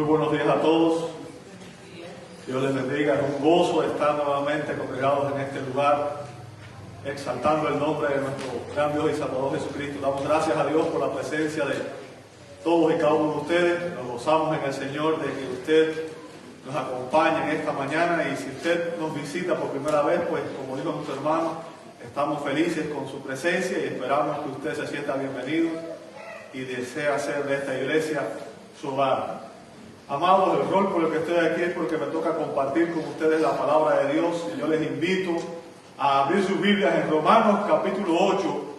Muy buenos días a todos. Dios les bendiga. Es un gozo estar nuevamente congregados en este lugar, exaltando el nombre de nuestro gran Dios y Salvador Jesucristo. Damos gracias a Dios por la presencia de todos y cada uno de ustedes. Nos gozamos en el Señor de que usted nos acompañe en esta mañana, y si usted nos visita por primera vez, pues como dijo nuestro hermano, estamos felices con su presencia y esperamos que usted se sienta bienvenido y desea hacer de esta iglesia su hogar. Amados, el rol por el que estoy aquí es porque me toca compartir con ustedes la palabra de Dios, y yo les invito a abrir sus Biblias en Romanos capítulo 8,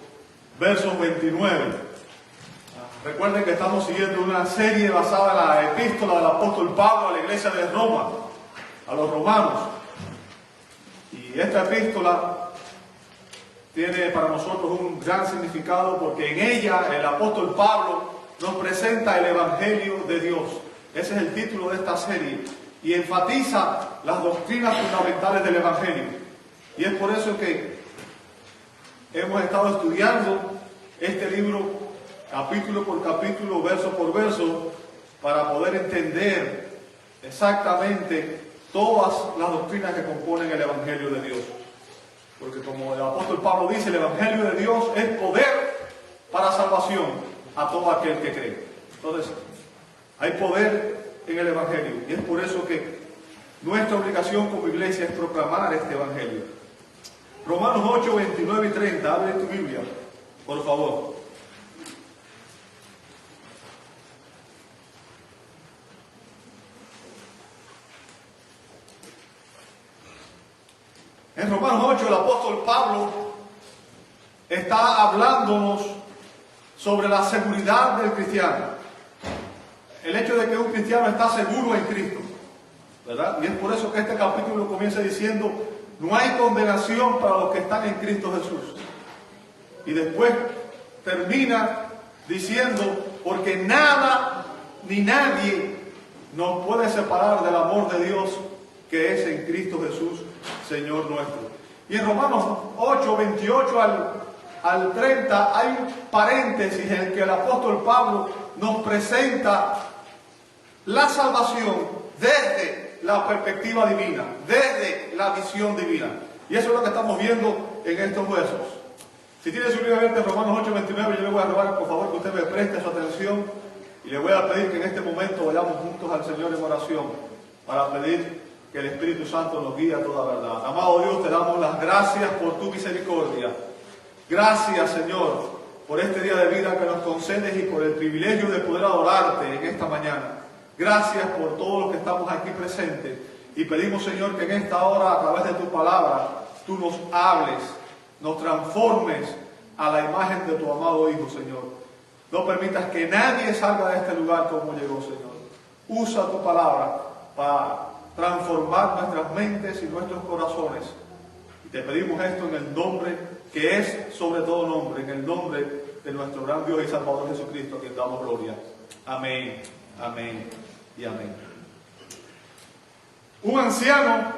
versos 29. Recuerden que estamos siguiendo una serie basada en la epístola del apóstol Pablo a la iglesia de Roma, a los romanos. Y esta epístola tiene para nosotros un gran significado, porque en ella el apóstol Pablo nos presenta el Evangelio de Dios. Ese es el título de esta serie, y enfatiza las doctrinas fundamentales del Evangelio. Y es por eso que hemos estado estudiando este libro capítulo por capítulo, verso por verso, para poder entender exactamente todas las doctrinas que componen el Evangelio de Dios. Porque como el apóstol Pablo dice, el Evangelio de Dios es poder para salvación a todo aquel que cree. Entonces, hay poder en el Evangelio, y es por eso que nuestra obligación como iglesia es proclamar este Evangelio. Romanos 8, 29 y 30, abre tu Biblia, por favor. En Romanos 8 el apóstol Pablo está hablándonos sobre la seguridad del cristiano. El hecho de que un cristiano está seguro en Cristo, ¿verdad? Y es por eso que este capítulo comienza diciendo: no hay condenación para los que están en Cristo Jesús. Y después termina diciendo: porque nada ni nadie nos puede separar del amor de Dios que es en Cristo Jesús, Señor nuestro. Y en Romanos 8, 28 al 30 hay un paréntesis en el que el apóstol Pablo nos presenta la salvación desde la perspectiva divina, desde la visión divina. Y eso es lo que estamos viendo en estos versos. Si tiene su Biblia abierta en Romanos 8, 29, yo le voy a rogar por favor que usted me preste su atención, y le voy a pedir que en este momento vayamos juntos al Señor en oración para pedir que el Espíritu Santo nos guíe a toda verdad. Amado Dios, te damos las gracias por tu misericordia. Gracias, Señor, por este día de vida que nos concedes y por el privilegio de poder adorarte en esta mañana. Gracias por todos los que estamos aquí presentes, y pedimos, Señor, que en esta hora, a través de tu palabra, tú nos hables, nos transformes a la imagen de tu amado Hijo, Señor. No permitas que nadie salga de este lugar como llegó, Señor. Usa tu palabra para transformar nuestras mentes y nuestros corazones. Y te pedimos esto en el nombre que es sobre todo nombre, en el nombre de nuestro gran Dios y Salvador Jesucristo, a quien damos gloria. Amén, amén y amén. Un anciano,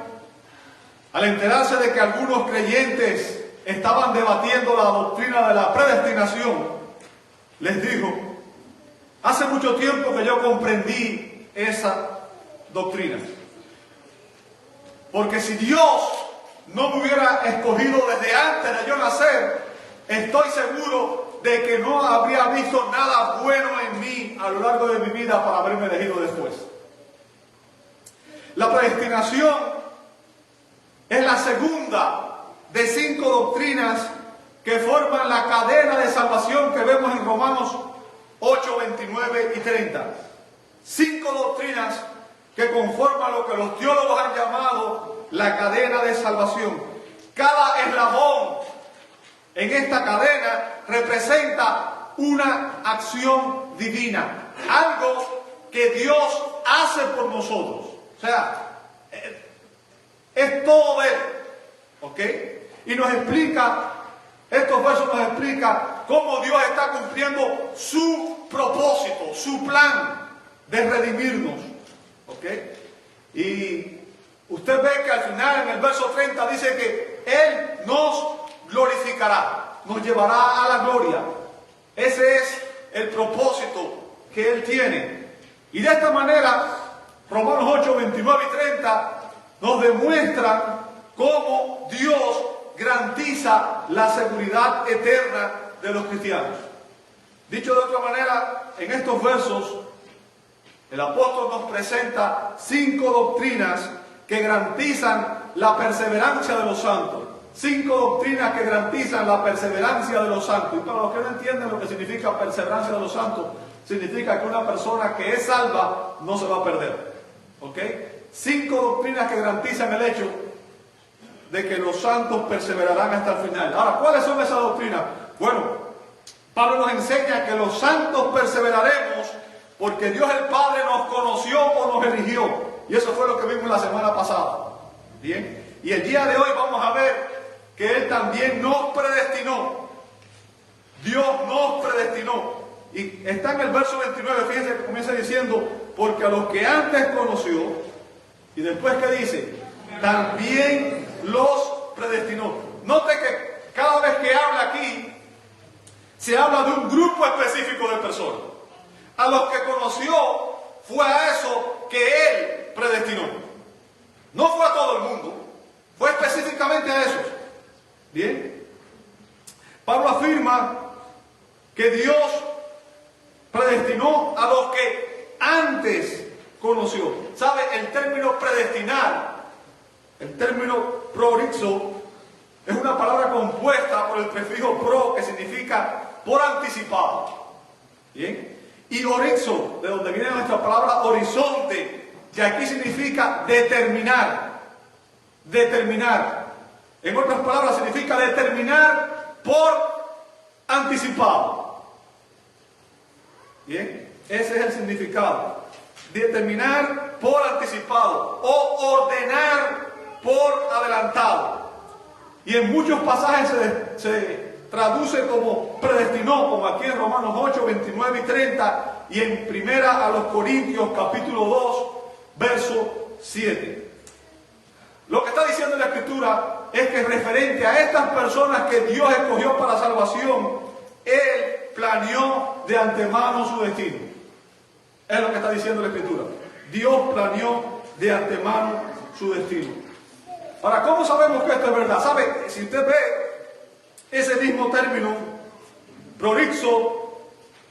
al enterarse de que algunos creyentes estaban debatiendo la doctrina de la predestinación, les dijo: hace mucho tiempo que yo comprendí esa doctrina. Porque si Dios no me hubiera escogido desde antes de yo nacer, estoy seguro de que no habría visto nada bueno en mí a lo largo de mi vida para haberme elegido después. La predestinación es la segunda de 5 doctrinas que forman la cadena de salvación que vemos en Romanos 8, 29 y 30. 5 doctrinas que conforman lo que los teólogos han llamado la cadena de salvación. Cada eslabón en esta cadena representa una acción divina, algo que Dios hace por nosotros. O sea, es todo de Él, ¿ok? Y nos explica, estos versos nos explican cómo Dios está cumpliendo su propósito, su plan de redimirnos, ¿ok? Y usted ve que al final en el verso 30 dice que Él nos glorificará, nos llevará a la gloria. Ese es el propósito que Él tiene. Y de esta manera Romanos 8, 29 y 30 nos demuestran cómo Dios garantiza la seguridad eterna de los cristianos. Dicho de otra manera, en estos versos, el apóstol nos presenta 5 doctrinas que garantizan la perseverancia de los santos. 5 doctrinas que garantizan la perseverancia de los santos. Y para los que no entienden lo que significa perseverancia de los santos, significa que una persona que es salva no se va a perder. ¿Ok? 5 doctrinas que garantizan el hecho de que los santos perseverarán hasta el final. Ahora, ¿cuáles son esas doctrinas? Bueno, Pablo nos enseña que los santos perseveraremos porque Dios el Padre nos conoció o nos eligió. Y eso fue lo que vimos la semana pasada. Bien. Y el día de hoy vamos a ver que Él también nos predestinó. Dios nos predestinó. Y está en el verso 29, fíjense que comienza diciendo, porque a los que antes conoció, y después que dice, también los predestinó. Note que cada vez que habla aquí, se habla de un grupo específico de personas. A los que conoció, fue a eso que Él predestinó. No fue a todo el mundo, fue específicamente a esos. Bien. Pablo afirma que Dios predestinó a los que antes conoció. ¿Sabe? El término predestinar, el término prorixo, es una palabra compuesta por el prefijo pro, que significa por anticipado. Bien. Y orixo, de donde viene nuestra palabra horizonte, que aquí significa determinar. Determinar. En otras palabras, significa determinar por anticipado. Bien, ese es el significado. Determinar por anticipado o ordenar por adelantado. Y en muchos pasajes se traduce como predestinó, como aquí en Romanos 8, 29 y 30, y en primera a los Corintios capítulo 2, verso 7. Lo que está diciendo la Escritura es que referente a estas personas que Dios escogió para salvación, Él planeó de antemano su destino. Es lo que está diciendo la Escritura. Dios planeó de antemano su destino. Ahora, ¿cómo sabemos que esto es verdad? ¿Sabe? Si usted ve ese mismo término, prorixo,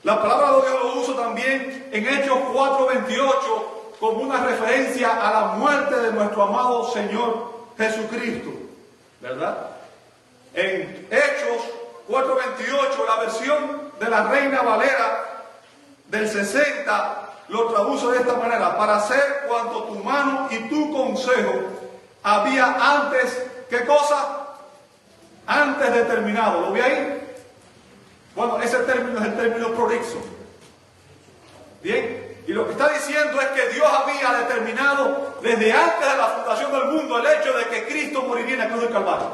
la palabra de Dios lo usa también en Hechos 4:28 como una referencia a la muerte de nuestro amado Señor Jesucristo, ¿verdad? En Hechos 4:28, la versión de la Reina Valera del 60 lo traduce de esta manera: para hacer cuanto tu mano y tu consejo había antes, ¿qué cosa? Antes determinado. ¿Lo ve ahí? Bueno, ese término es el término prorixo. Bien. Y lo que está diciendo es que Dios había determinado desde antes de la fundación del mundo el hecho de que Cristo moriría en la cruz del Calvario.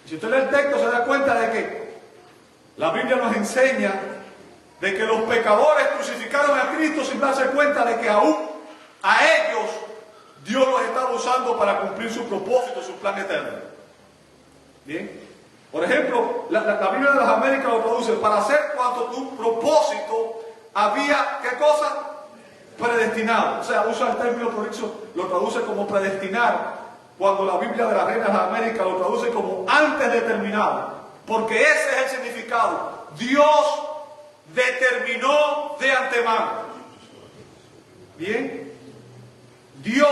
Si usted lee el texto se da cuenta de que la Biblia nos enseña de que los pecadores crucificaron a Cristo sin darse cuenta de que aún a ellos Dios los estaba usando para cumplir su propósito, su plan eterno. Bien. Por ejemplo, la Biblia de las Américas lo traduce: para hacer cuanto tu propósito había, ¿qué cosa? Predestinado. O sea, usa el término prorixo, lo traduce como predestinar, cuando la Biblia de la Reina de las Américas lo traduce como antes determinado. Porque ese es el significado. Dios determinó de antemano. Bien. Dios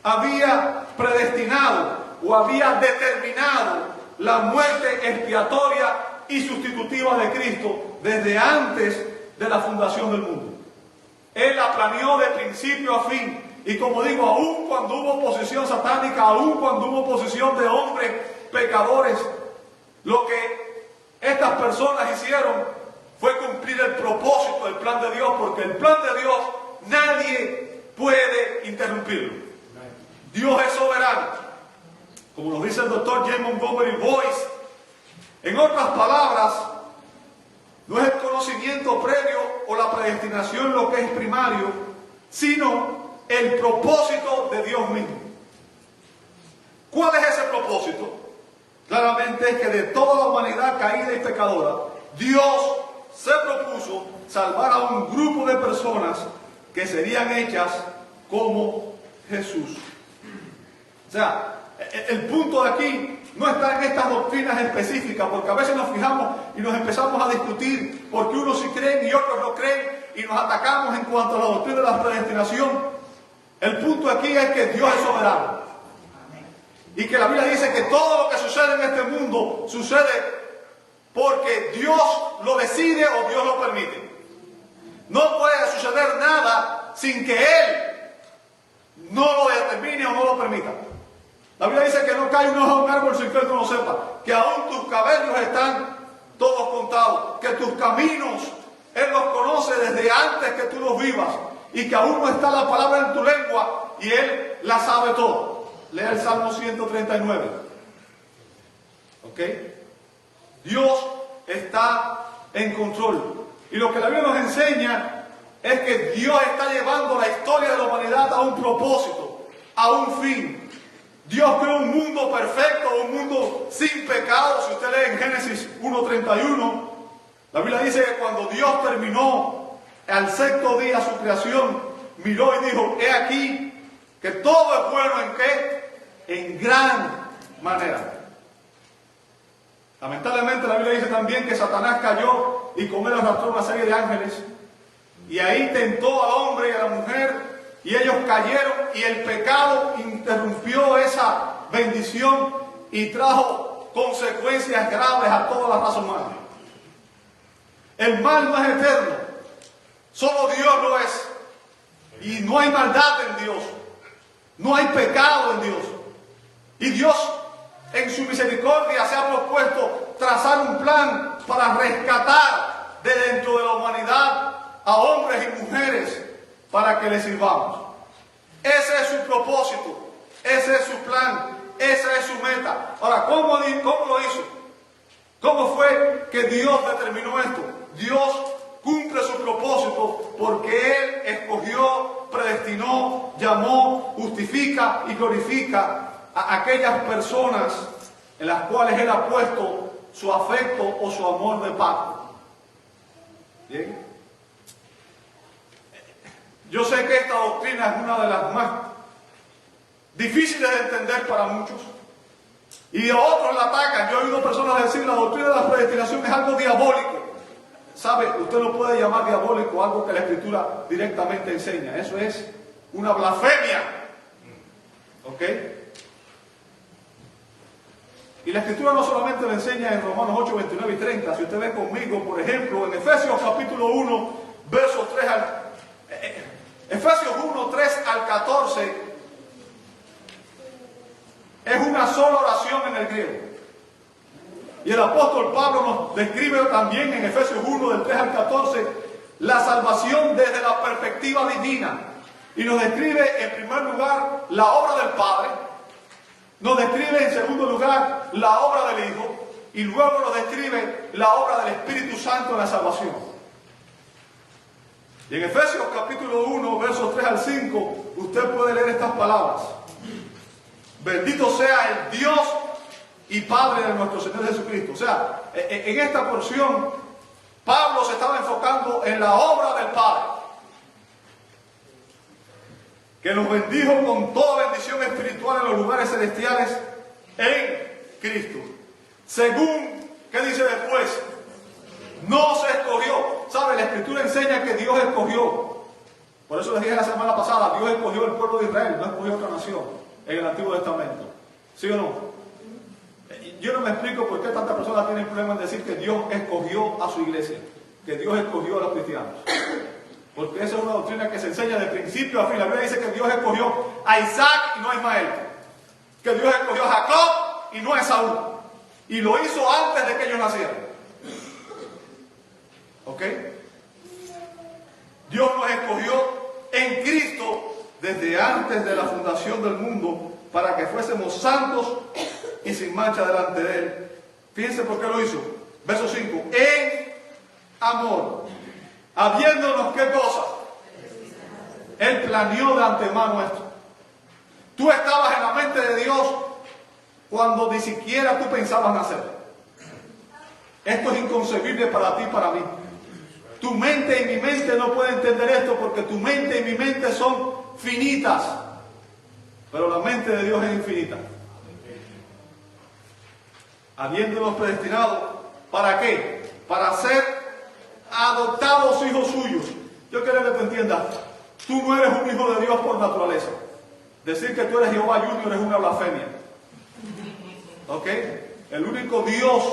había predestinado o había determinado la muerte expiatoria y sustitutiva de Cristo desde antes de la fundación del mundo. Él la planeó de principio a fin. Y como digo, aún cuando hubo oposición satánica, aún cuando hubo oposición de hombres pecadores, lo que estas personas hicieron fue cumplir el propósito del plan de Dios, porque el plan de Dios nadie puede interrumpirlo. Dios es soberano, como nos dice el doctor James Montgomery Boyce. En otras palabras, no es el conocimiento previo o la predestinación lo que es primario, sino el propósito de Dios mismo. ¿Cuál es ese propósito? Claramente es que de toda la humanidad caída y pecadora, Dios se propuso salvar a un grupo de personas que serían hechas como Jesús. O sea, el punto de aquí no está en estas doctrinas específicas, porque a veces nos fijamos y nos empezamos a discutir porque unos sí creen y otros no creen y nos atacamos en cuanto a la doctrina de la predestinación. El punto aquí es que Dios es soberano y que la Biblia dice que todo lo que sucede en este mundo sucede porque Dios lo decide o Dios lo permite. No puede suceder nada sin que Él no lo determine o no lo permita. La Biblia dice que no cae un ojo a un árbol sin que Él no lo sepa, que aún tus cabellos están todos contados, que tus caminos Él los conoce desde antes que tú los vivas, y que aún no está la palabra en tu lengua y Él la sabe todo. Lea el Salmo 139. ¿Ok? Dios está en control. Y lo que la Biblia nos enseña es que Dios está llevando la historia de la humanidad a un propósito, a un fin. Dios creó un mundo perfecto, un mundo sin pecado. Si usted lee en Génesis 1:31, la Biblia dice que cuando Dios terminó al sexto día su creación, miró y dijo: he aquí que todo es bueno. ¿En qué? En gran manera. Lamentablemente la Biblia dice también que Satanás cayó y con él arrastró una serie de ángeles, y ahí tentó al hombre y a la mujer, y ellos cayeron, y el pecado interrumpió esa bendición y trajo consecuencias graves a toda la raza humana. El mal no es eterno, solo Dios lo es, y no hay maldad en Dios, no hay pecado en Dios, y Dios en su misericordia se ha propuesto trazar un plan para rescatar de dentro de la humanidad a hombres y mujeres para que le sirvamos. Ese es su propósito, ese es su plan, esa es su meta. Ahora, ¿cómo lo hizo? ¿Cómo fue que Dios determinó esto? Dios cumple su propósito porque Él escogió, predestinó, llamó, justifica y glorifica a aquellas personas en las cuales Él ha puesto su afecto o su amor de pacto. ¿Bien? Yo sé que esta doctrina es una de las más difíciles de entender para muchos, y a otros la atacan. Yo he oído personas decir: la doctrina de la predestinación es algo diabólico. ¿Sabe? Usted no puede llamar diabólico algo que la Escritura directamente enseña. Eso es una blasfemia. ¿Ok? Y la Escritura no solamente lo enseña en Romanos 8, 29 y 30. Si usted ve conmigo, por ejemplo, en Efesios capítulo 1, versos 3 al... Efesios 1, 3 al 14, es una sola oración en el griego. Y el apóstol Pablo nos describe también en Efesios 1, del 3 al 14, la salvación desde la perspectiva divina. Y nos describe en primer lugar la obra del Padre, nos describe en segundo lugar la obra del Hijo, y luego nos describe la obra del Espíritu Santo en la salvación. Y en Efesios capítulo 1, versos 3 al 5, usted puede leer estas palabras: bendito sea el Dios y Padre de nuestro Señor Jesucristo. O sea, en esta porción, Pablo se estaba enfocando en la obra del Padre, que nos bendijo con toda bendición espiritual en los lugares celestiales en Cristo. Según, ¿qué dice después? No se escogió. ¿Sabe? La Escritura enseña que Dios escogió. Por eso les dije la semana pasada: Dios escogió el pueblo de Israel, no escogió otra nación en el Antiguo Testamento. ¿Sí o no? Yo no me explico por qué tantas personas tienen problemas en decir que Dios escogió a su iglesia, que Dios escogió a los cristianos. Porque esa es una doctrina que se enseña de principio a fin. La Biblia dice que Dios escogió a Isaac y no a Ismael, que Dios escogió a Jacob y no a Esaú, y lo hizo antes de que ellos nacieran. ¿Ok? Dios nos escogió en Cristo desde antes de la fundación del mundo para que fuésemos santos y sin mancha delante de Él. Fíjense por qué lo hizo. Verso 5. En amor, habiéndonos ¿qué cosa? Él planeó de antemano esto. Tú estabas en la mente de Dios cuando ni siquiera tú pensabas nacer. Esto es inconcebible para ti y para mí. Tu mente y mi mente no pueden entender esto porque tu mente y mi mente son finitas. Pero la mente de Dios es infinita. Habiéndonos predestinado, ¿para qué? Para ser adoptados hijos suyos. Yo quiero que tú entiendas, tú no eres un hijo de Dios por naturaleza. Decir que tú eres Jehová Junior es una blasfemia. ¿Ok? El único Dios,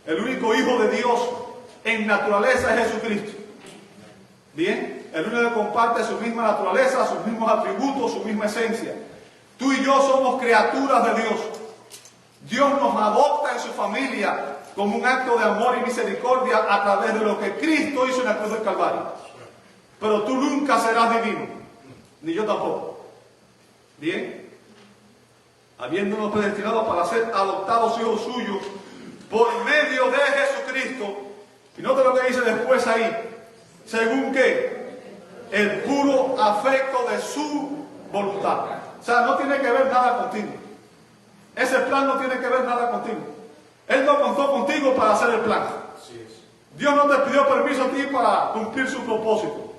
el único hijo de Dios en naturaleza es Jesucristo. Bien, el único que comparte su misma naturaleza, sus mismos atributos, su misma esencia. Tú y yo somos criaturas de Dios. Dios nos adopta en su familia como un acto de amor y misericordia a través de lo que Cristo hizo en la cruz del Calvario. Pero tú nunca serás divino, ni yo tampoco. Bien, habiéndonos predestinado para ser adoptados hijos suyos por medio de Jesucristo. Y nota lo que dice después ahí, según que el puro afecto de su voluntad. O sea, no tiene que ver nada contigo. Ese plan no tiene que ver nada contigo. Él no contó contigo para hacer el plan. Dios no te pidió permiso a ti para cumplir su propósito.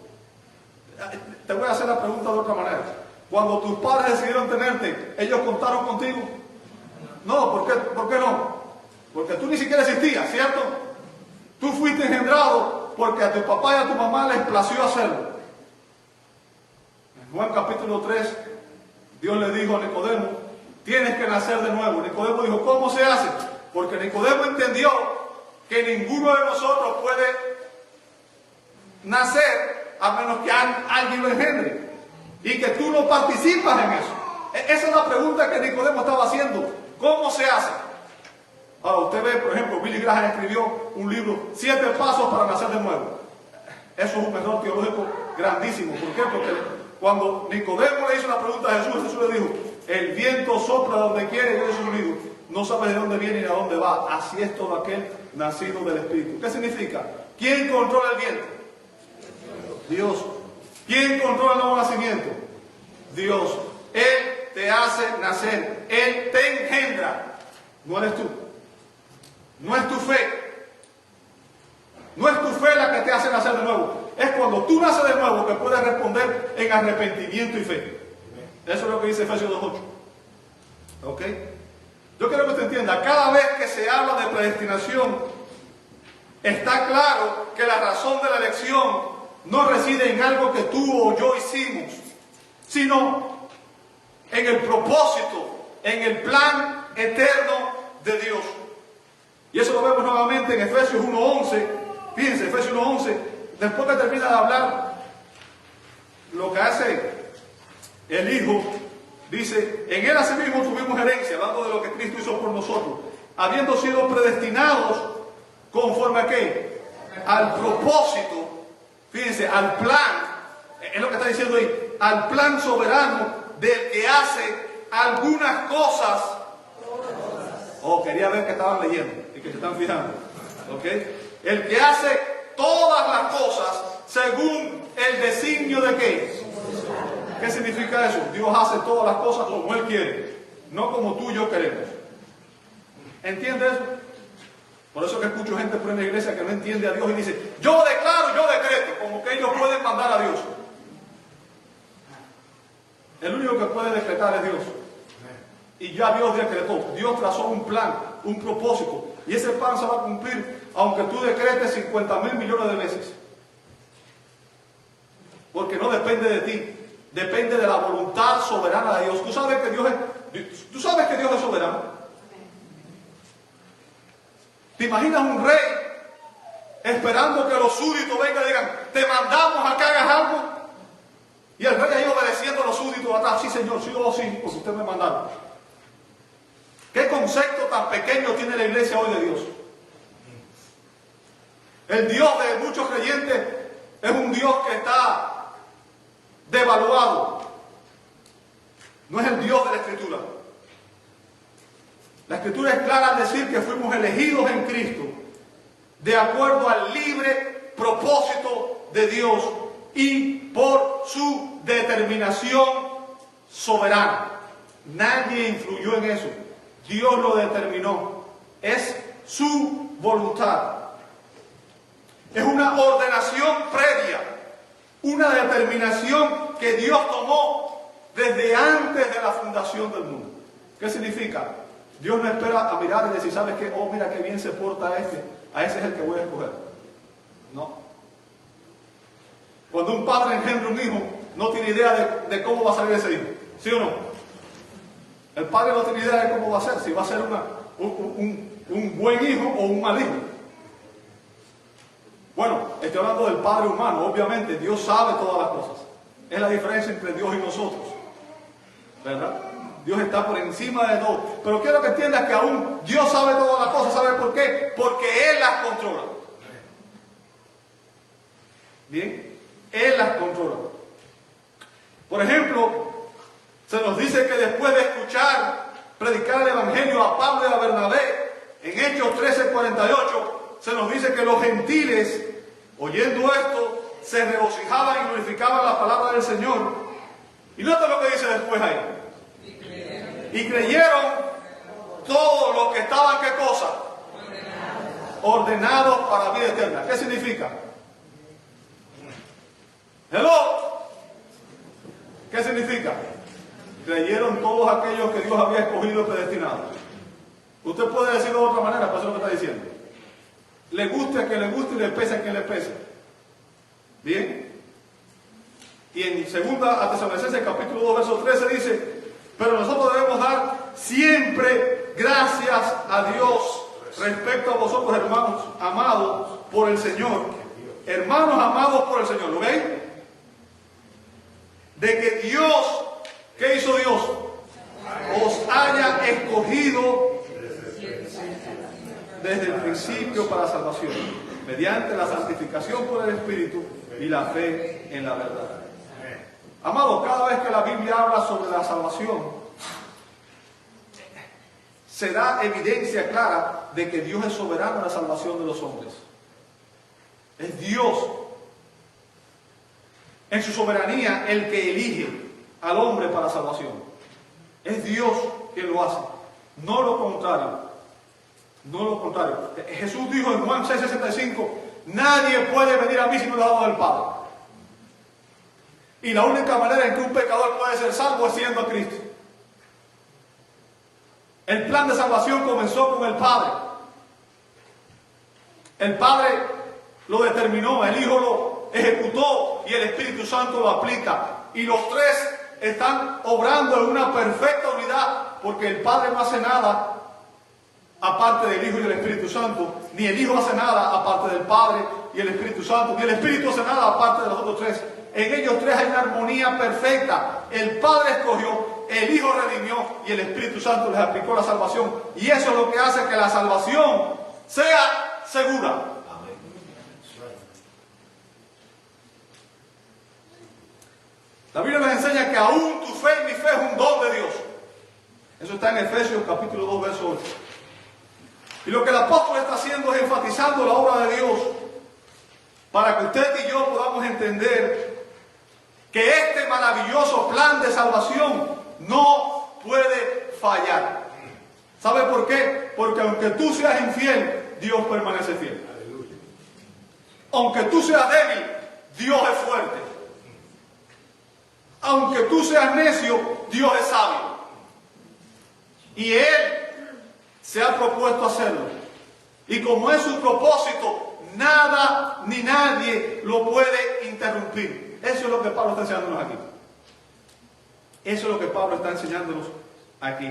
Te voy a hacer la pregunta de otra manera. Cuando tus padres decidieron tenerte, ¿ellos contaron contigo? No, ¿por qué no? Porque tú ni siquiera existías, ¿cierto? Tú fuiste engendrado porque a tu papá y a tu mamá les plació hacerlo. En Juan capítulo 3, Dios le dijo a Nicodemo, tienes que nacer de nuevo. Nicodemo dijo, ¿cómo se hace? Porque Nicodemo entendió que ninguno de nosotros puede nacer a menos que alguien lo engendre. Y que tú no participas en eso. Esa es la pregunta que Nicodemo estaba haciendo. ¿Cómo se hace? Ahora usted ve, por ejemplo, Billy Graham escribió un libro, 7 pasos para nacer de nuevo. Eso es un error teológico grandísimo. ¿Por qué? Porque cuando Nicodemo le hizo la pregunta a Jesús, Jesús le dijo, el viento sopla donde quiere y oye su sonido. No sabes de dónde viene ni a dónde va. Así es todo aquel nacido del Espíritu. ¿Qué significa? ¿Quién controla el viento? Dios. ¿Quién controla el nuevo nacimiento? Dios. Él te hace nacer. Él te engendra. No eres tú. No es tu fe. No es tu fe la que te hace nacer de nuevo. Es cuando tú naces de nuevo que puedes responder en arrepentimiento y fe. Eso es lo que dice Efesios 2:8. ¿Ok? Yo quiero que usted entienda, cada vez que se habla de predestinación, está claro que la razón de la elección no reside en algo que tú o yo hicimos, sino en el propósito, en el plan eterno de Dios. Y eso lo vemos nuevamente en Efesios 1:11. Fíjense, Efesios 1:11, después que termina de hablar lo que hace el Hijo, dice, en Él asimismo tuvimos herencia, hablando de lo que Cristo hizo por nosotros, habiendo sido predestinados conforme a qué? Al propósito, fíjense, al plan, es lo que está diciendo ahí, al plan soberano del que hace algunas cosas. Oh, quería ver que estaban leyendo y que se están fijando. ¿Ok? El que hace todas las cosas según el designio de qué. ¿Qué significa eso? Dios hace todas las cosas como Él quiere, no como tú y yo queremos. ¿Entiendes eso? Por eso que escucho gente por en la iglesia que no entiende a Dios y dice, yo declaro, yo decreto, como que ellos pueden mandar a Dios. El único que puede decretar es Dios. Y ya Dios decretó, Dios trazó un plan, un propósito, y ese plan se va a cumplir aunque tú decretes 50,000 millones de veces. Porque no depende de ti, depende de la voluntad soberana de Dios. Tú sabes que Dios es soberano. ¿Te imaginas un rey esperando que los súbditos vengan y digan, te mandamos a que hagas algo? Y el rey ahí obedeciendo a los súbditos atrás, sí señor, sí o sí, porque usted me mandaron. ¿Qué concepto tan pequeño tiene la iglesia hoy de Dios? El Dios de muchos creyentes es un Dios que está devaluado. No es el Dios de la Escritura. La Escritura es clara al decir que fuimos elegidos en Cristo de acuerdo al libre propósito de Dios y por su determinación soberana. Nadie influyó en eso. Dios lo determinó. Es su voluntad. Es una ordenación previa, una determinación que Dios tomó desde antes de la fundación del mundo. ¿Qué significa? Dios no espera a mirar y decir, ¿sabes qué? Oh, mira qué bien se porta este, a ese es el que voy a escoger. No. Cuando un padre engendra un hijo, no tiene idea de cómo va a salir ese hijo. ¿Sí o no? El padre no tiene idea de cómo va a ser, si va a ser un buen hijo o un mal hijo. Bueno, estoy hablando del Padre humano, obviamente, Dios sabe todas las cosas. Es la diferencia entre Dios y nosotros, ¿verdad? Dios está por encima de todo. Pero quiero que entiendas que aún Dios sabe todas las cosas. ¿Sabe por qué? Porque Él las controla. Bien, Él las controla. Por ejemplo, se nos dice que después de escuchar predicar el Evangelio a Pablo y a Bernabé, en Hechos 13:48, se nos dice que los gentiles, oyendo esto, se regocijaban y glorificaban la palabra del Señor. Y nota lo que dice después ahí. Y creyeron todos los que estaban, ¿qué cosa? Ordenados para vida eterna. ¿Qué significa? Hello. ¿Qué significa? Creyeron todos aquellos que Dios había escogido y predestinado. Usted puede decirlo de otra manera, pero eso es lo que está diciendo. Le guste a quien le guste y le pese a quien le pese. Bien. Y en 2 Tesalonicenses capítulo 2 verso 13 dice: pero nosotros debemos dar siempre gracias a Dios respecto a vosotros, hermanos amados por el Señor. Hermanos amados por el Señor, ¿lo ven? De que Dios, ¿qué hizo Dios? Os haya escogido desde el principio para salvación, mediante la santificación por el Espíritu y la fe en la verdad. Amados, cada vez que la Biblia habla sobre la salvación, se da evidencia clara de que Dios es soberano en la salvación de los hombres. Es Dios, en su soberanía, el que elige al hombre para salvación. Es Dios quien lo hace, no lo contrario. No lo contrario. Jesús dijo en Juan 6:65, nadie puede venir a mí si no le hago del Padre. Y la única manera en que un pecador puede ser salvo es siendo a Cristo. El plan de salvación comenzó con el Padre. El Padre lo determinó, el Hijo lo ejecutó y el Espíritu Santo lo aplica. Y los tres están obrando en una perfecta unidad, porque el Padre no hace nada aparte del Hijo y del Espíritu Santo, ni el Hijo hace nada aparte del Padre y el Espíritu Santo, ni el Espíritu hace nada aparte de los otros tres. En ellos tres hay una armonía perfecta. El Padre escogió, el Hijo redimió y el Espíritu Santo les aplicó la salvación. Y eso es lo que hace que la salvación sea segura. La Biblia nos enseña que aún tu fe y mi fe es un don de Dios. Eso está en Efesios capítulo 2, verso 8. Y lo que el apóstol está haciendo es enfatizando la obra de Dios para que usted y yo podamos entender que este maravilloso plan de salvación no puede fallar. ¿Sabe por qué? Porque aunque tú seas infiel, Dios permanece fiel. Aunque tú seas débil, Dios es fuerte. Aunque tú seas necio, Dios es sabio. Y Él se ha propuesto hacerlo. Y como es su propósito, nada ni nadie lo puede interrumpir. Eso es lo que Pablo está enseñándonos aquí. Eso es lo que Pablo está enseñándonos aquí.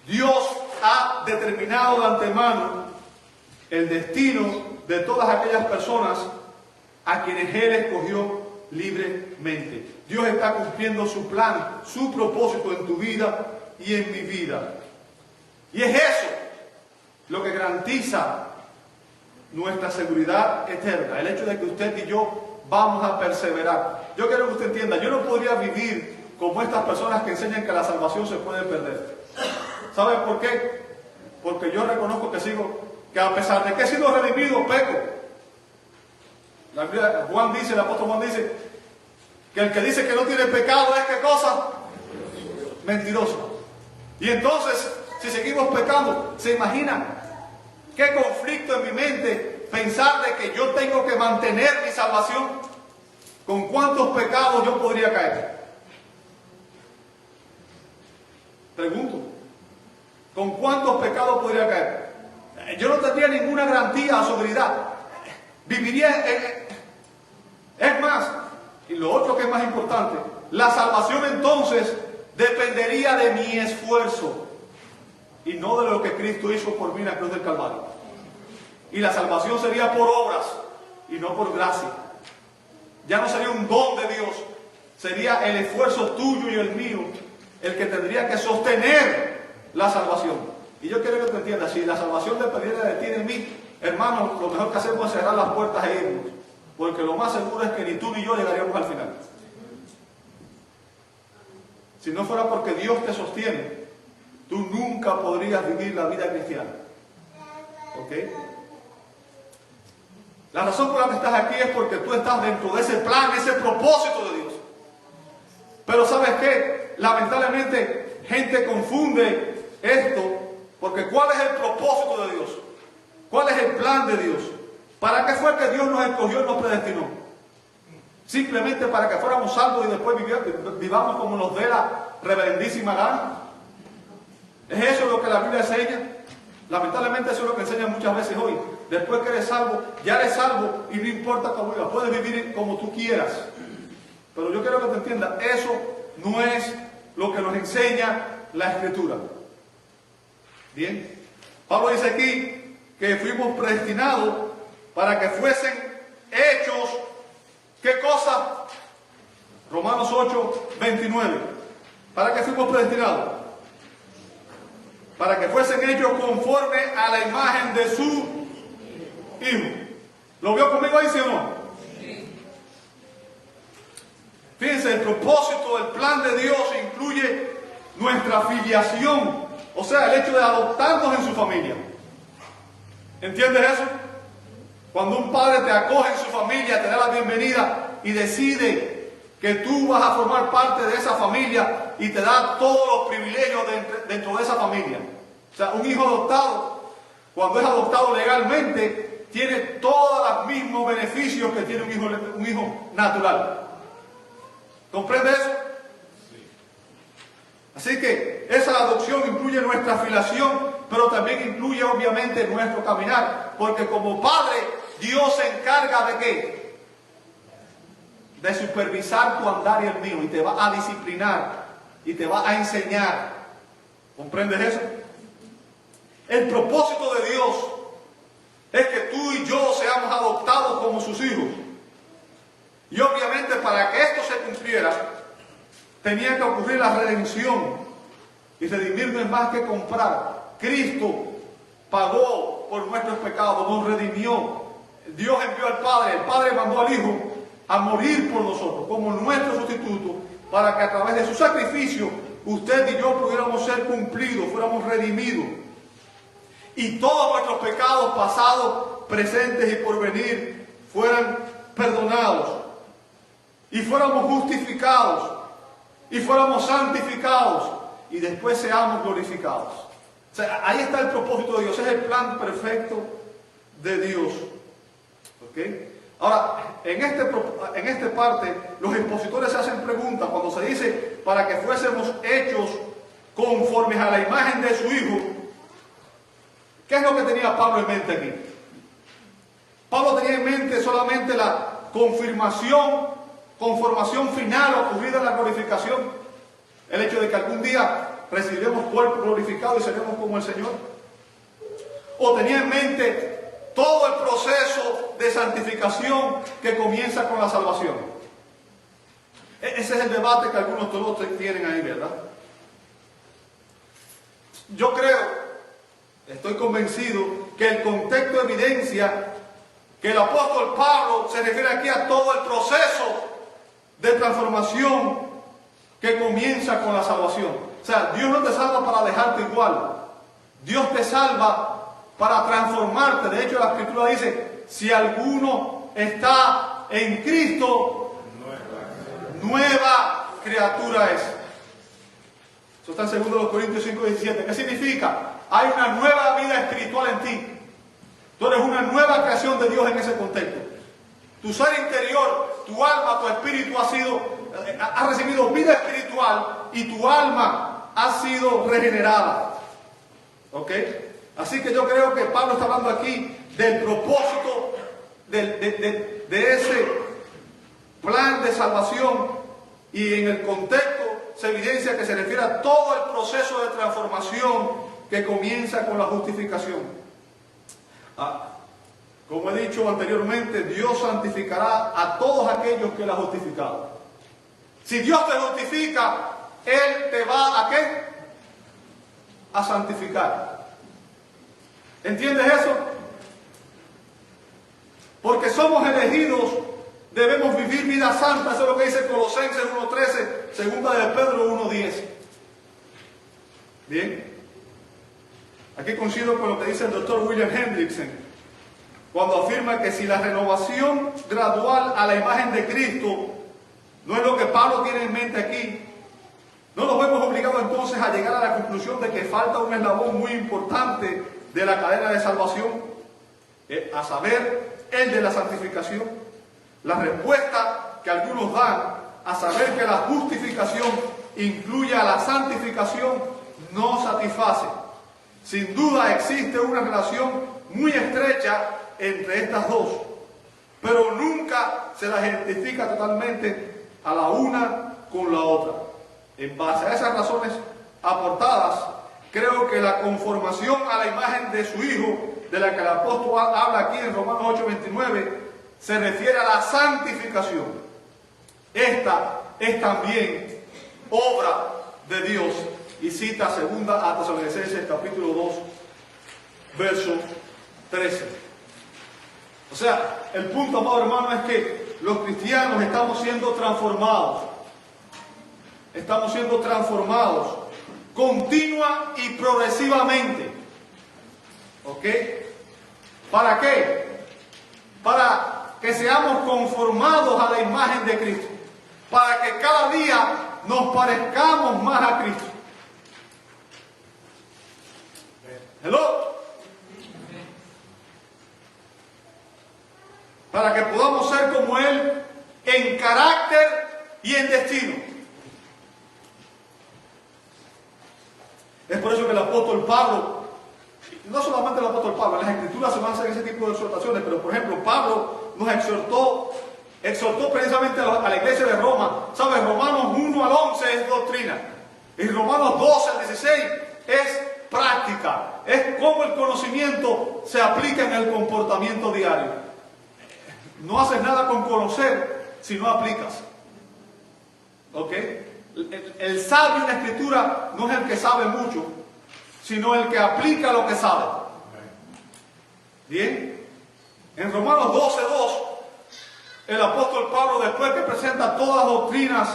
Dios ha determinado de antemano el destino de todas aquellas personas a quienes Él escogió libremente. Dios está cumpliendo su plan, su propósito en tu vida y en mi vida. Y es eso lo que garantiza nuestra seguridad eterna. El hecho de que usted y yo vamos a perseverar. Yo quiero que usted entienda, yo no podría vivir como estas personas que enseñan que la salvación se puede perder. ¿Sabe por qué? Porque yo reconozco que a pesar de que he sido redimido, peco. El apóstol Juan dice que el que dice que no tiene pecado es ¿qué cosa? Mentiroso. Y entonces, si seguimos pecando, ¿se imagina qué conflicto en mi mente pensar de que yo tengo que mantener mi salvación, ¿con cuántos pecados yo podría caer? Pregunto, ¿con cuántos pecados podría caer? Yo no tendría ninguna garantía o seguridad. Viviría es más, y lo otro que es más importante, la salvación entonces dependería de mi esfuerzo y no de lo que Cristo hizo por mí en la cruz del Calvario. Y la salvación sería por obras y no por gracia. Ya no sería un don de Dios, sería el esfuerzo tuyo y el mío el que tendría que sostener la salvación. Y yo quiero que te entiendas, si la salvación dependiera de ti y de mí, hermano, lo mejor que hacemos es cerrar las puertas e irnos, porque lo más seguro es que ni tú ni yo llegaríamos al final. Si no fuera porque Dios te sostiene, tú nunca podrías vivir la vida cristiana. ¿Ok? La razón por la que estás aquí es porque tú estás dentro de ese plan, ese propósito de Dios. Pero ¿sabes qué? Lamentablemente, gente confunde esto, porque ¿cuál es el propósito de Dios? ¿Cuál es el plan de Dios? ¿Para qué fue que Dios nos escogió y nos predestinó? ¿Simplemente para que fuéramos salvos y después vivamos como nos dé la reverendísima gana? ¿Es eso lo que la Biblia enseña? Lamentablemente eso es lo que enseña muchas veces hoy. Después que eres salvo, ya eres salvo y no importa cómo vivas, puedes vivir como tú quieras. Pero yo quiero que te entiendas, eso no es lo que nos enseña la Escritura. Bien, Pablo dice aquí que fuimos predestinados para que fuesen hechos, ¿qué cosa? Romanos 8, 29. ¿Para qué fuimos predestinados? Para que fuesen hechos conforme a la imagen de su Hijo. ¿Lo vio conmigo ahí, sí o no? Fíjense, el propósito, el plan de Dios incluye nuestra filiación, o sea, el hecho de adoptarnos en su familia. ¿Entiendes eso? Cuando un padre te acoge en su familia, te da la bienvenida y decide que tú vas a formar parte de esa familia y te da todos los privilegios dentro de esa familia. O sea, un hijo adoptado, cuando es adoptado legalmente, tiene todos los mismos beneficios que tiene un hijo natural. ¿Comprende eso? Sí. Así que esa adopción incluye nuestra filiación, pero también incluye obviamente nuestro caminar, porque como padre, Dios se encarga de ¿qué? De supervisar tu andar y el mío, y te va a disciplinar, y te va a enseñar. ¿Comprendes eso? El propósito de Dios es que tú y yo seamos adoptados como sus hijos. Y obviamente para que esto se cumpliera, tenía que ocurrir la redención. Y redimir no es más que comprar. Cristo pagó por nuestros pecados, nos redimió. Dios envió al Padre, el Padre mandó al Hijo a morir por nosotros, como nuestro sustituto, para que a través de su sacrificio, usted y yo pudiéramos ser cumplidos, fuéramos redimidos. Y todos nuestros pecados pasados, presentes y por venir fueran perdonados. Y fuéramos justificados. Y fuéramos santificados. Y después seamos glorificados. O sea, ahí está el propósito de Dios. Es el plan perfecto de Dios. ¿Ok? Ahora, en esta parte, los expositores se hacen preguntas cuando se dice para que fuésemos hechos conformes a la imagen de su Hijo. ¿Qué es lo que tenía Pablo en mente aquí? Pablo tenía en mente solamente la conformación final ocurrida en la glorificación. El hecho de que algún día recibiremos cuerpo glorificado y seremos como el Señor. O tenía en mente todo el proceso de santificación que comienza con la salvación. Ese es el debate que algunos teólogos tienen ahí, ¿verdad? Yo creo, estoy convencido que el contexto evidencia que el apóstol Pablo se refiere aquí a todo el proceso de transformación que comienza con la salvación. O sea, Dios no te salva para dejarte igual. Dios te salva para transformarte. De hecho, la Escritura dice, si alguno está en Cristo, nueva criatura es. Eso está en 2 Corintios 5:17. ¿Qué significa? Hay una nueva vida espiritual en ti. Tú eres una nueva creación de Dios en ese contexto. Tu ser interior, tu alma, tu espíritu ha recibido vida espiritual y tu alma ha sido regenerada. ¿Ok? Así que yo creo que Pablo está hablando aquí del propósito de ese plan de salvación, y en el contexto se evidencia que se refiere a todo el proceso de transformación que comienza con la justificación. Como he dicho anteriormente, Dios santificará a todos aquellos que Él ha justificado. Si Dios te justifica, Él te va ¿a qué? A santificar. ¿Entiendes eso? Porque somos elegidos, debemos vivir vida santa. Eso es lo que dice Colosenses 1:13, segunda de Pedro 1:10. Bien. Aquí coincido con lo que dice el doctor William Hendrickson, cuando afirma que si la renovación gradual a la imagen de Cristo no es lo que Pablo tiene en mente aquí, no nos vemos obligados entonces a llegar a la conclusión de que falta un eslabón muy importante de la cadena de salvación, a saber, el de la santificación. La respuesta que algunos dan a saber que la justificación incluye a la santificación no satisface. Sin duda existe una relación muy estrecha entre estas dos, pero nunca se las identifica totalmente a la una con la otra. En base a esas razones aportadas, creo que la conformación a la imagen de su Hijo, de la que el apóstol habla aquí en Romanos 8:29, se refiere a la santificación. Esta es también obra de Dios, y cita segunda a Tesalonicenses capítulo 2, verso 13. O sea, el punto, amado hermano, es que los cristianos estamos siendo transformados. Estamos siendo transformados continua y progresivamente. ¿Ok? ¿Para qué? Para que seamos conformados a la imagen de Cristo. Para que cada día nos parezcamos más a Cristo. Hello. Para que podamos ser como Él en carácter y en destino. Es por eso que el apóstol Pablo, no solamente el apóstol Pablo, en las escrituras se van a hacer ese tipo de exhortaciones, pero por ejemplo Pablo nos exhortó precisamente a la iglesia de Roma. ¿Sabes? Romanos 1 al 11 es doctrina, y Romanos 12 al 16 es práctica, es cómo el conocimiento se aplica en el comportamiento diario. No haces nada con conocer si no aplicas. ¿Ok? El sabio en la escritura no es el que sabe mucho, sino el que aplica lo que sabe. Bien. En Romanos 12:2, el apóstol Pablo, después que presenta todas las doctrinas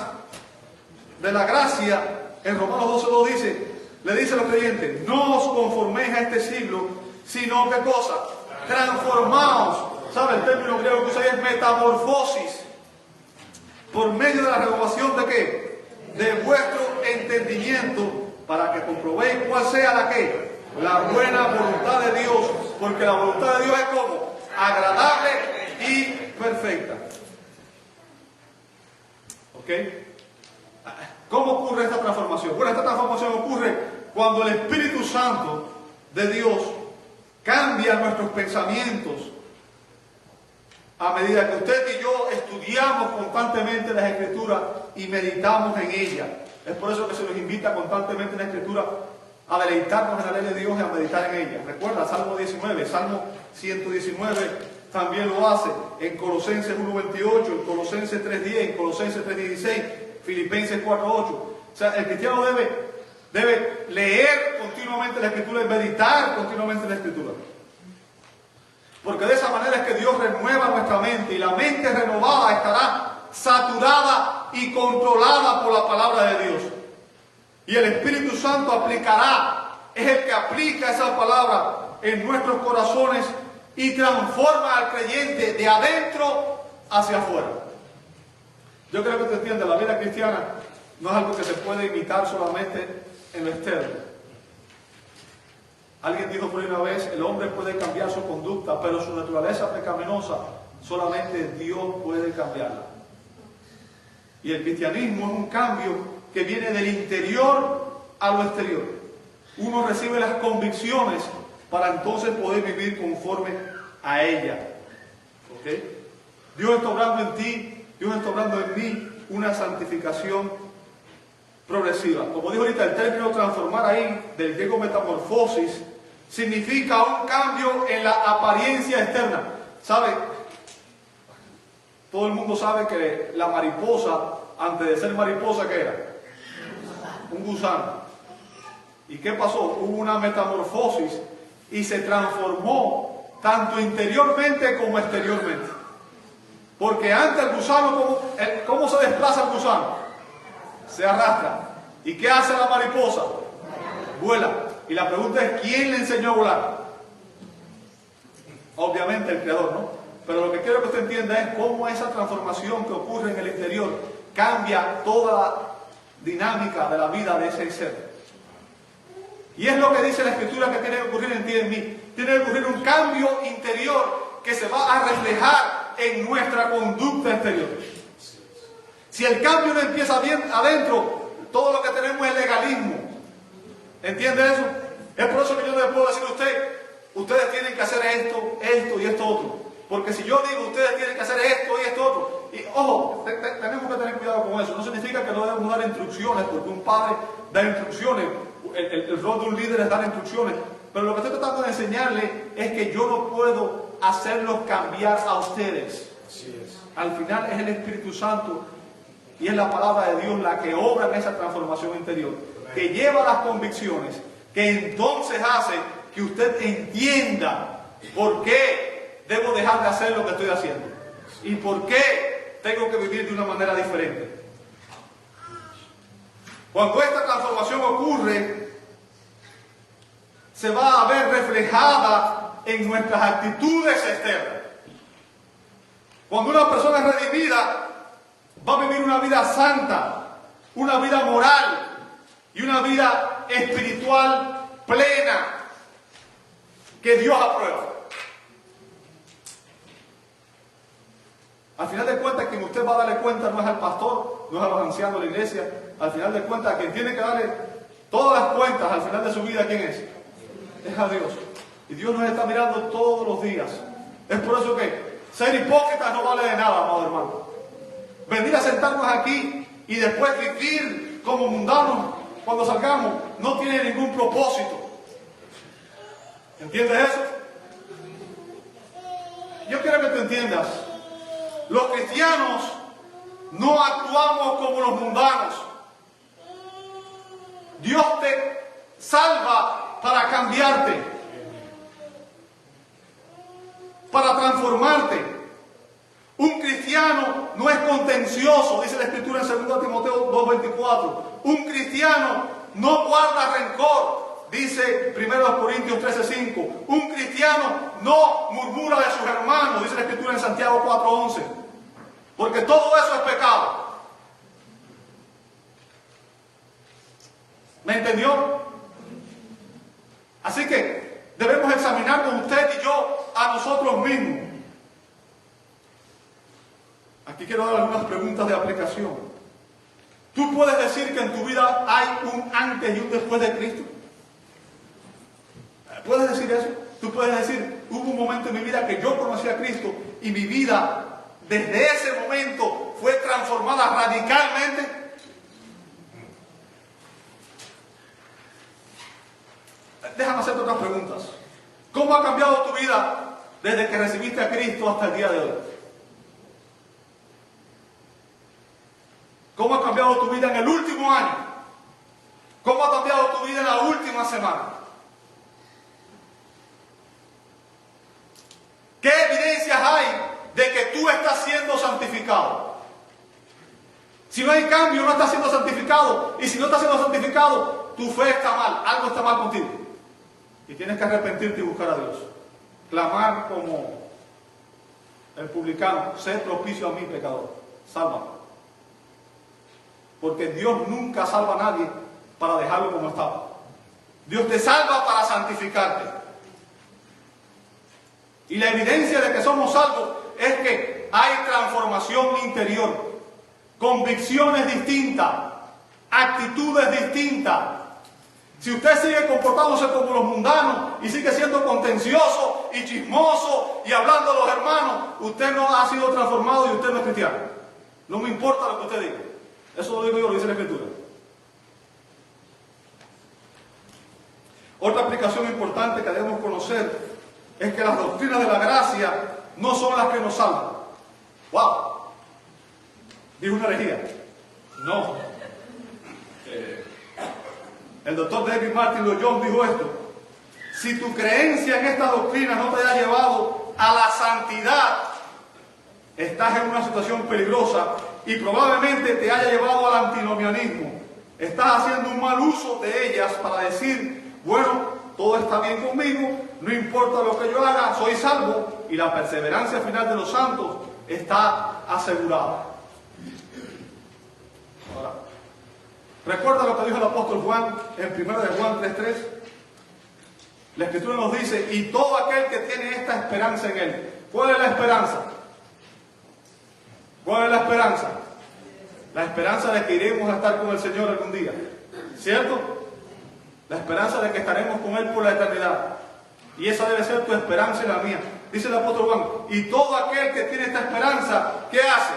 de la gracia, en Romanos 12:2 le dice a los creyentes: no os conforméis a este siglo, sino ¿qué cosa? Transformaos. ¿Sabe? El término griego que usa ahí es metamorfosis. Por medio de la renovación ¿de qué? De vuestro entendimiento, para que comprobéis cuál sea la que, la buena voluntad de Dios, porque la voluntad de Dios es como agradable y perfecta. ¿Ok? ¿Cómo ocurre esta transformación? Bueno, esta transformación ocurre cuando el Espíritu Santo de Dios cambia nuestros pensamientos a medida que usted y yo estudiamos constantemente las Escrituras y meditamos en ellas. Es por eso que se nos invita constantemente en la Escritura a deleitarnos en la ley de Dios y a meditar en ella. Recuerda, Salmo 19, Salmo 119 también lo hace, en Colosenses 1:28, en Colosenses 3:10, en Colosenses 3:16, Filipenses 4:8. O sea, el cristiano debe leer continuamente la Escritura y meditar continuamente en la Escritura. Porque de esa manera es que Dios renueva nuestra mente, y la mente renovada estará saturada y controlada por la palabra de Dios. Y el Espíritu Santo es el que aplica esa palabra en nuestros corazones y transforma al creyente de adentro hacia afuera. Yo creo que usted entiende, la vida cristiana no es algo que se puede imitar solamente en lo externo. Alguien dijo por una vez, el hombre puede cambiar su conducta, pero su naturaleza pecaminosa solamente Dios puede cambiarla. Y el cristianismo es un cambio que viene del interior a lo exterior. Uno recibe las convicciones para entonces poder vivir conforme a ella. ¿Okay? Dios está obrando en ti, Dios está obrando en mí una santificación progresiva. Como dijo ahorita, el término transformar ahí, del griego metamorfosis, significa un cambio en la apariencia externa. ¿Sabe? Todo el mundo sabe que la mariposa, antes de ser mariposa, ¿qué era? Un gusano. ¿Y qué pasó? Hubo una metamorfosis y se transformó tanto interiormente como exteriormente. Porque antes el gusano, ¿cómo se desplaza el gusano? Se arrastra. ¿Y qué hace la mariposa? Vuela. Y la pregunta es, ¿quién le enseñó a volar? Obviamente el Creador, ¿no? Pero lo que quiero que usted entienda es cómo esa transformación que ocurre en el interior cambia toda la dinámica de la vida de ese ser. Y es lo que dice la Escritura que tiene que ocurrir en ti y en mí. Tiene que ocurrir un cambio interior que se va a reflejar en nuestra conducta exterior. Si el cambio no empieza bien adentro, todo lo que tenemos es legalismo. ¿Entiende eso? Es por eso que yo le puedo decir a usted, ustedes tienen que hacer esto, esto y esto otro. Porque si yo digo, ustedes tienen que hacer esto y esto otro, y ojo, tenemos que tener cuidado con eso. No significa que no debemos dar instrucciones, porque un padre da instrucciones, el rol de un líder es dar instrucciones. Pero lo que estoy tratando de enseñarle es que yo no puedo hacerlos cambiar a ustedes. Así es. Al final es el Espíritu Santo y es la palabra de Dios la que obra en esa transformación interior, que lleva las convicciones, que entonces hace que usted entienda por qué debo dejar de hacer lo que estoy haciendo y por qué tengo que vivir de una manera diferente. Cuando esta transformación ocurre, se va a ver reflejada en nuestras actitudes externas. Cuando una persona es redimida, va a vivir una vida santa, una vida moral y una vida espiritual plena que Dios aprueba. Al final de cuentas, quien usted va a darle cuenta no es al pastor, no es a los ancianos de la iglesia. Al final de cuentas, quien tiene que darle todas las cuentas al final de su vida, ¿quién es? Es a Dios. Y Dios nos está mirando todos los días. Es por eso que ser hipócritas no vale de nada, amado hermano. Venir a sentarnos aquí y después vivir como mundanos cuando salgamos no tiene ningún propósito. ¿Entiendes eso? Yo quiero que tú entiendas. Los cristianos no actuamos como los mundanos. Dios te salva para cambiarte, para transformarte. Un cristiano no es contencioso, dice la Escritura en 2 Timoteo 2:24. Un cristiano no guarda rencor, dice 1 Corintios 13:5. Un cristiano no murmura de sus hermanos, dice la Escritura en Santiago 4:11. Porque todo eso es pecado. ¿Me entendió? Así que debemos examinarnos usted y yo a nosotros mismos. Aquí quiero dar algunas preguntas de aplicación. ¿Tú puedes decir que en tu vida hay un antes y un después de Cristo? ¿Puedes decir eso? Tú puedes decir, hubo un momento en mi vida que yo conocí a Cristo y mi vida desde ese momento fue transformada radicalmente. Déjame hacerte otras preguntas. ¿Cómo ha cambiado tu vida desde que recibiste a Cristo hasta el día de hoy? ¿Cómo ha cambiado tu vida en el último año? ¿Cómo ha cambiado tu vida en la última semana? ¿Qué evidencias hay de que tú estás siendo santificado? Si no hay cambio, no estás siendo santificado. Y si no estás siendo santificado, tu fe está mal. Algo está mal contigo. Y tienes que arrepentirte y buscar a Dios. Clamar como el publicano: sé propicio a mí, pecador. Sálvame. Porque Dios nunca salva a nadie para dejarlo como estaba. Dios te salva para santificarte. Y la evidencia de que somos salvos es que hay transformación interior, convicciones distintas, actitudes distintas. Si usted sigue comportándose como los mundanos y sigue siendo contencioso y chismoso y hablando a los hermanos, usted no ha sido transformado y usted no es cristiano. No me importa lo que usted diga. Eso lo digo yo, lo dice la Escritura. Otra aplicación importante que debemos conocer es que las doctrinas de la gracia no son las que nos salvan. ¡Wow! Dijo una herejía. No. El doctor David Martin Lloyd-Jones dijo esto: si tu creencia en esta doctrina no te ha llevado a la santidad, estás en una situación peligrosa y probablemente te haya llevado al antinomianismo. Estás haciendo un mal uso de ellas para decir, bueno, todo está bien conmigo, no importa lo que yo haga, soy salvo, y la perseverancia final de los santos está asegurada. Ahora, ¿recuerda lo que dijo el apóstol Juan en 1 de Juan 3:3? La Escritura nos dice, y todo aquel que tiene esta esperanza en Él. ¿Cuál es la esperanza? ¿Cuál es la esperanza? La esperanza de que iremos a estar con el Señor algún día, ¿cierto? La esperanza de que estaremos con Él por la eternidad. Y esa debe ser tu esperanza y la mía. Dice el apóstol Juan, y todo aquel que tiene esta esperanza, ¿qué hace?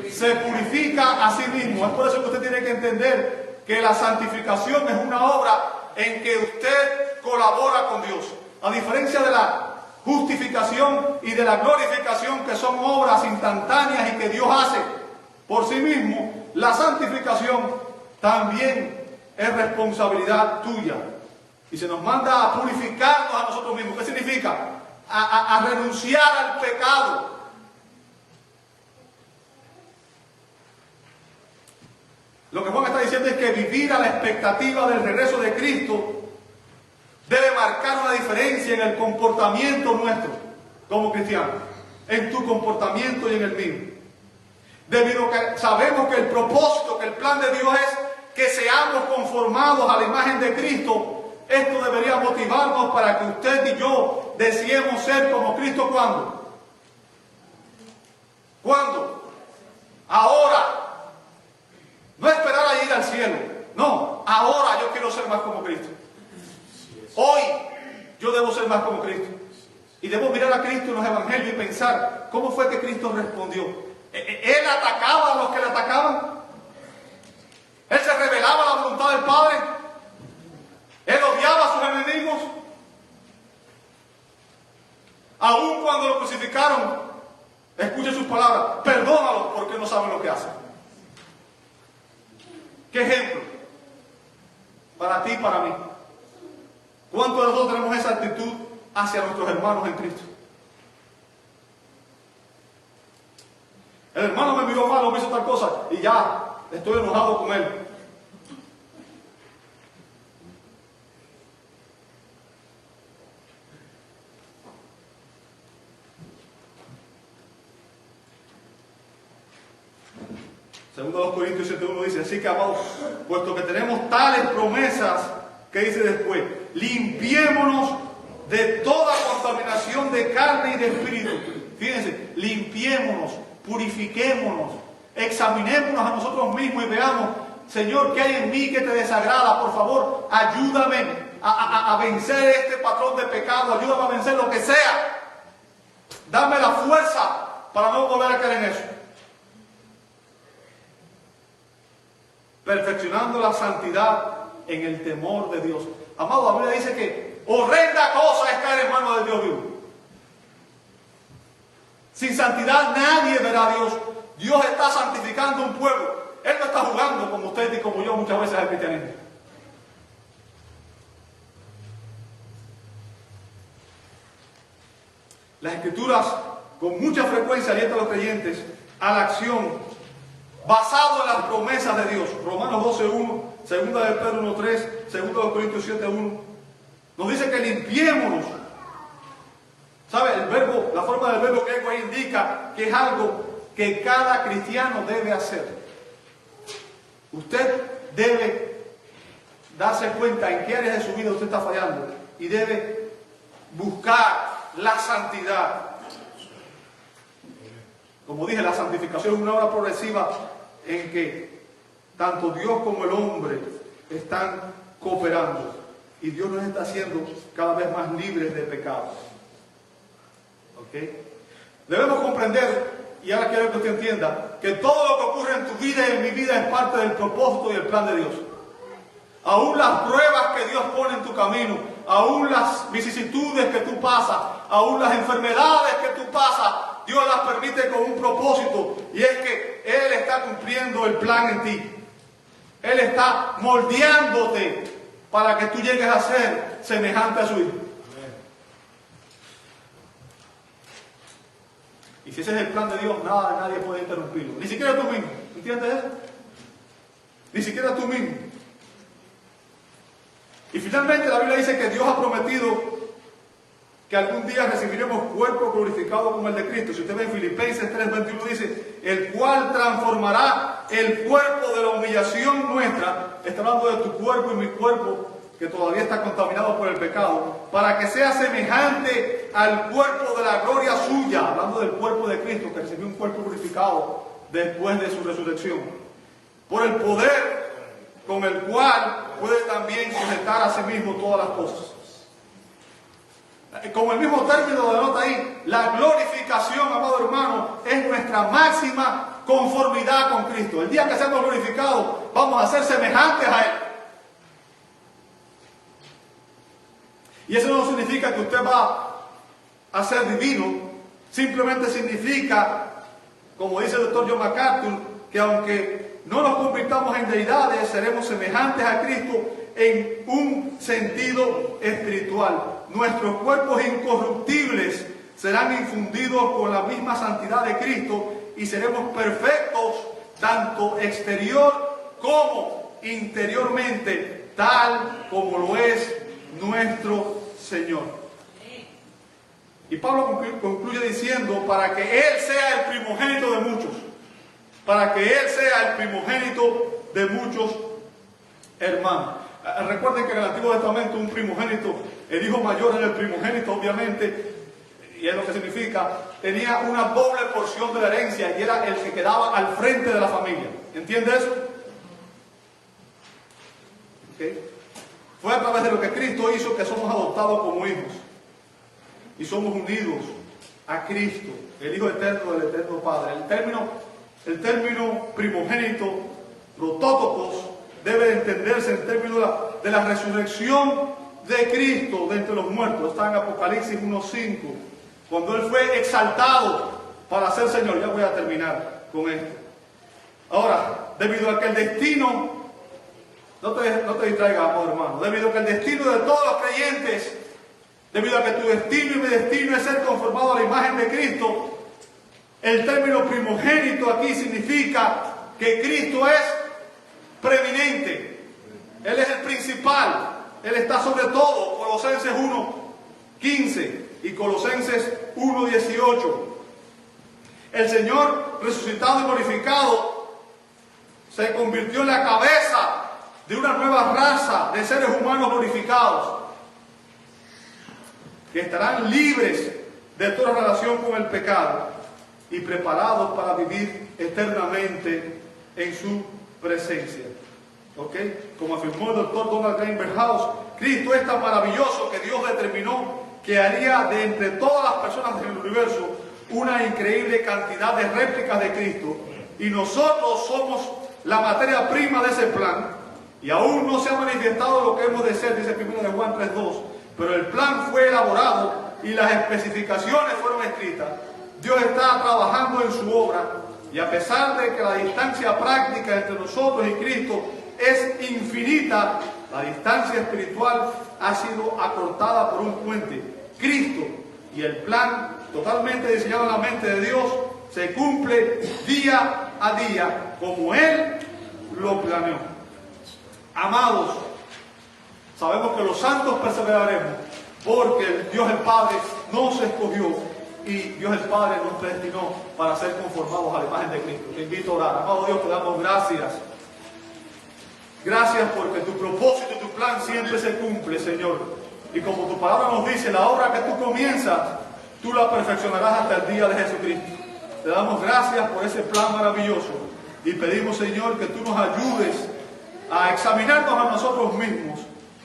Se purifica a sí mismo. Es por eso que usted tiene que entender que la santificación es una obra en que usted colabora con Dios. A diferencia de la justificación y de la glorificación, que son obras instantáneas y que Dios hace por sí mismo, la santificación también es responsabilidad tuya. Y se nos manda a purificarnos a nosotros mismos. ¿Qué significa? A renunciar al pecado. Lo que Juan está diciendo es que vivir a la expectativa del regreso de Cristo debe marcar una diferencia en el comportamiento nuestro como cristianos, en tu comportamiento y en el mío. Debido a que sabemos que el propósito, que el plan de Dios es que seamos conformados a la imagen de Cristo, esto debería motivarnos para que usted y yo deseemos ser como Cristo. ¿Cuándo? ¿Cuándo? Ahora. No esperar a ir al cielo. No, ahora yo quiero ser más como Cristo. Hoy yo debo ser más como Cristo. Y debo mirar a Cristo en los evangelios y pensar, ¿cómo fue que Cristo respondió? ¿Él atacaba a los que le atacaban? ¿Él se rebelaba a la voluntad del Padre? ¿Él odiaba a sus enemigos? Aun cuando lo crucificaron, escuche sus palabras, perdónalos porque no saben lo que hacen. ¿Qué ejemplo? Para ti y para mí. ¿Cuántos de nosotros tenemos esa actitud hacia nuestros hermanos en Cristo? El hermano me miró mal o me hizo tal cosa y ya estoy enojado con él. Segundo 2 Corintios 7:1 dice, así que amados, puesto que tenemos tales promesas, ¿qué dice después? Limpiémonos de toda contaminación de carne y de espíritu. Fíjense, limpiémonos, purifiquémonos, examinémonos a nosotros mismos y veamos, Señor, ¿qué hay en mí que te desagrada? Por favor, ayúdame a vencer este patrón de pecado, ayúdame a vencer lo que sea. Dame la fuerza para no volver a caer en eso. Perfeccionando la santidad en el temor de Dios. Amado, la Biblia dice que horrenda cosa es caer en manos de Dios vivo. Sin santidad nadie verá a Dios. Dios está santificando un pueblo. Él no está jugando como usted y como yo muchas veces al cristianismo. Las Escrituras con mucha frecuencia alientan a los creyentes a la acción basado en las promesas de Dios. Romanos 12:1, 2 de Pedro 1:3, 2 de Corintios 7:1. Nos dice que limpiémonos. ¿Sabe? El verbo, la forma del verbo griego ahí indica que es algo que cada cristiano debe hacer. Usted debe darse cuenta en qué áreas de su vida usted está fallando y debe buscar la santidad. Como dije, la santificación es una obra progresiva en que tanto Dios como el hombre están cooperando y Dios nos está haciendo cada vez más libres de pecado. ¿Ok? Debemos comprender, y ahora quiero que usted entienda, que todo lo que ocurre en tu vida y en mi vida es parte del propósito y el plan de Dios. Aún las pruebas que Dios pone en tu camino, aún las vicisitudes que tú pasas, aún las enfermedades que tú pasas, Dios las permite con un propósito, y es que Él está cumpliendo el plan en ti. Él está moldeándote para que tú llegues a ser semejante a su Hijo. Y si ese es el plan de Dios, nadie puede interrumpirlo. Ni siquiera tú mismo. ¿Entiendes eso? Ni siquiera tú mismo. Y finalmente la Biblia dice que Dios ha prometido que algún día recibiremos cuerpo glorificado como el de Cristo. Si usted ve en Filipenses 3:21 dice, el cual transformará el cuerpo de la humillación nuestra. Está hablando de tu cuerpo y mi cuerpo, que todavía está contaminado por el pecado, para que sea semejante al cuerpo de la gloria suya, hablando del cuerpo de Cristo, que recibió un cuerpo glorificado después de su resurrección, por el poder con el cual puede también sujetar a sí mismo todas las cosas. Como el mismo término denota ahí, la glorificación, amado hermano, es nuestra máxima conformidad con Cristo. El día que seamos glorificados, vamos a ser semejantes a Él. Y eso no significa que usted va a ser divino, simplemente significa, como dice el doctor John MacArthur, que aunque no nos convirtamos en deidades, seremos semejantes a Cristo en un sentido espiritual. Nuestros cuerpos incorruptibles serán infundidos con la misma santidad de Cristo y seremos perfectos tanto exterior como interiormente, tal como lo es nuestro Señor. Y Pablo concluye diciendo, para que Él sea el primogénito de muchos, para que Él sea el primogénito de muchos hermanos. Recuerden que en el Antiguo Testamento un primogénito, el hijo mayor era el primogénito, obviamente, y es lo que significa, tenía una doble porción de la herencia y era el que quedaba al frente de la familia. ¿Entiende eso? ¿Okay? Fue a través de lo que Cristo hizo que somos adoptados como hijos y somos unidos a Cristo, el Hijo eterno del eterno Padre. El término primogénito, protótocos, debe entenderse en términos de la resurrección de Cristo de entre los muertos. Está en Apocalipsis 1:5, cuando Él fue exaltado para ser Señor. Ya voy a terminar con esto. Ahora, debido a que el destino, no te distraigas, amor hermano, debido a que el destino de todos los creyentes, debido a que tu destino y mi destino es ser conformado a la imagen de Cristo, el término primogénito aquí significa que Cristo es preeminente. Él es el principal. Él está sobre todo. Colosenses 1:15 y Colosenses 1:18. El Señor resucitado y glorificado se convirtió en la cabeza de una nueva raza de seres humanos glorificados que estarán libres de toda relación con el pecado y preparados para vivir eternamente en su presencia. ¿Ok? Como afirmó el doctor Donald Green Verhouse, Cristo es tan maravilloso que Dios determinó que haría de entre todas las personas del universo una increíble cantidad de réplicas de Cristo, y nosotros somos la materia prima de ese plan, y aún no se ha manifestado lo que hemos de ser, dice 1 de Juan 3:2, pero el plan fue elaborado y las especificaciones fueron escritas. Dios está trabajando en su obra, y a pesar de que la distancia práctica entre nosotros y Cristo es infinita, la distancia espiritual ha sido acortada por un puente. Cristo y el plan totalmente diseñado en la mente de Dios se cumple día a día como Él lo planeó. Amados, sabemos que los santos perseveraremos porque Dios el Padre nos escogió y Dios el Padre nos predestinó para ser conformados a la imagen de Cristo. Te invito a orar. Amado Dios, te damos gracias Gracias porque tu propósito y tu plan siempre se cumple, Señor. Y como tu palabra nos dice, la obra que tú comienzas, tú la perfeccionarás hasta el día de Jesucristo. Te damos gracias por ese plan maravilloso y pedimos, Señor, que tú nos ayudes a examinarnos a nosotros mismos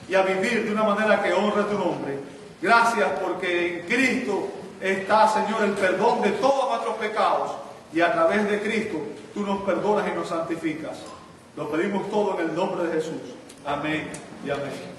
y a vivir de una manera que honre tu nombre. Gracias porque en Cristo está, Señor, el perdón de todos nuestros pecados y a través de Cristo tú nos perdonas y nos santificas. Lo pedimos todo en el nombre de Jesús. Amén y amén.